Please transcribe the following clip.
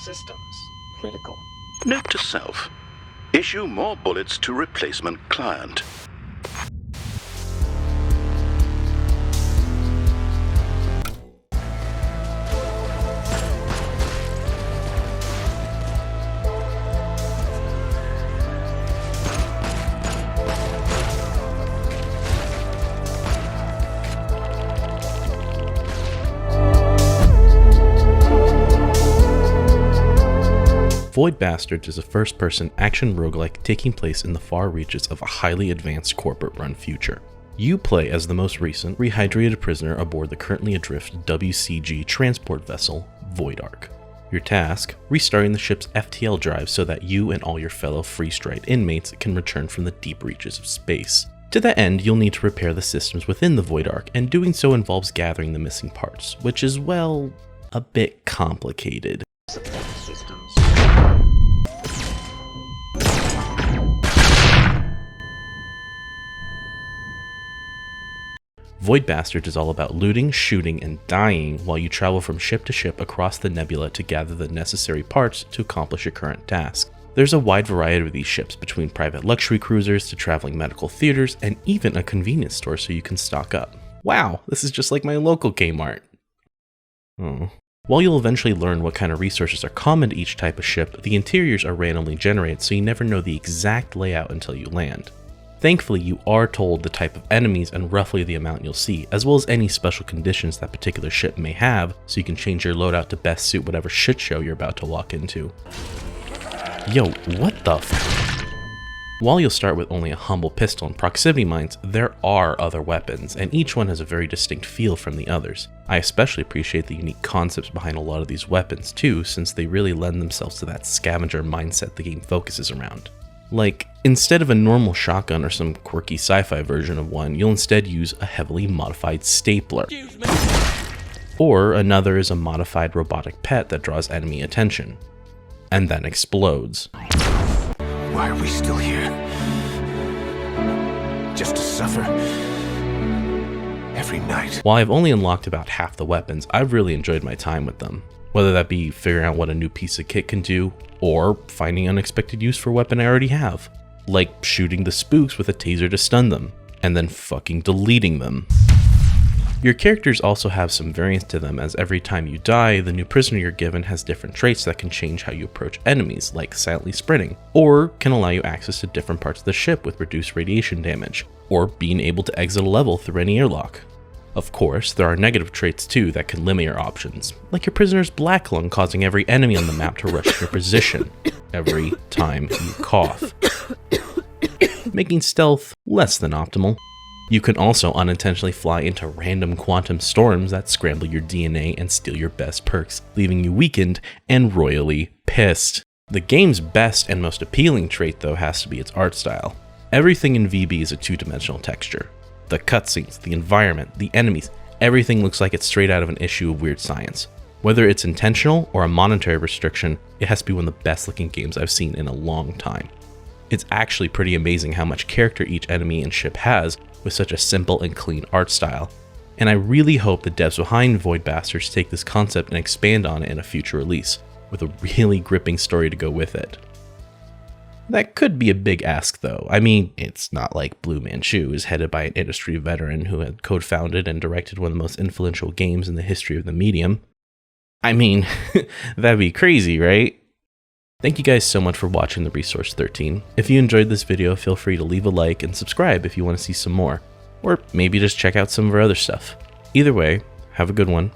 systems. Critical. Note to self. Issue more bullets to replacement client. Void Bastards is a first-person action roguelike taking place in the far reaches of a highly advanced corporate-run future. You play as the most recent, rehydrated prisoner aboard the currently adrift WCG transport vessel, Void Ark. Your task, restarting the ship's FTL drive so that you and all your fellow Freestride inmates can return from the deep reaches of space. To that end, you'll need to repair the systems within the Void Ark, and doing so involves gathering the missing parts, which is, well, a bit complicated. Support systems. Void Bastards is all about looting, shooting, and dying while you travel from ship to ship across the nebula to gather the necessary parts to accomplish your current task. There's a wide variety of these ships, between private luxury cruisers to traveling medical theaters and even a convenience store so you can stock up. Wow, this is just like my local Kmart. Oh. While you'll eventually learn what kind of resources are common to each type of ship, the interiors are randomly generated so you never know the exact layout until you land. Thankfully, you are told the type of enemies and roughly the amount you'll see, as well as any special conditions that particular ship may have, so you can change your loadout to best suit whatever shit show you're about to walk into. Yo, what the f? While you'll start with only a humble pistol and proximity mines, there are other weapons, and each one has a very distinct feel from the others. I especially appreciate the unique concepts behind a lot of these weapons too, since they really lend themselves to that scavenger mindset the game focuses around. Like, instead of a normal shotgun or some quirky sci-fi version of one, you'll instead use a heavily modified stapler. Or another is a modified robotic pet that draws enemy attention, and then explodes. Why are we still here? Just to suffer? Every night. While I've only unlocked about half the weapons, I've really enjoyed my time with them. Whether that be figuring out what a new piece of kit can do, or finding unexpected use for a weapon I already have. Like shooting the spooks with a taser to stun them, and then fucking deleting them. Your characters also have some variance to them, as every time you die, the new prisoner you're given has different traits that can change how you approach enemies, like silently sprinting, or can allow you access to different parts of the ship with reduced radiation damage, or being able to exit a level through any airlock. Of course, there are negative traits too that can limit your options, like your prisoner's black lung causing every enemy on the map to rush your position every time you cough, making stealth less than optimal. You can also unintentionally fly into random quantum storms that scramble your DNA and steal your best perks, leaving you weakened and royally pissed. The game's best and most appealing trait though has to be its art style. Everything in VB is a two-dimensional texture. The cutscenes, the environment, the enemies, everything looks like it's straight out of an issue of Weird Science. Whether it's intentional or a monetary restriction, it has to be one of the best looking games I've seen in a long time. It's actually pretty amazing how much character each enemy and ship has with such a simple and clean art style. And I really hope the devs behind Void Bastards take this concept and expand on it in a future release, with a really gripping story to go with it. That could be a big ask though. I mean, it's not like Blue Manchu is headed by an industry veteran who had co-founded and directed one of the most influential games in the history of the medium. I mean, that'd be crazy, right? Thank you guys so much for watching The Resource 13. If you enjoyed this video, feel free to leave a like and subscribe if you want to see some more, or maybe just check out some of our other stuff. Either way, have a good one,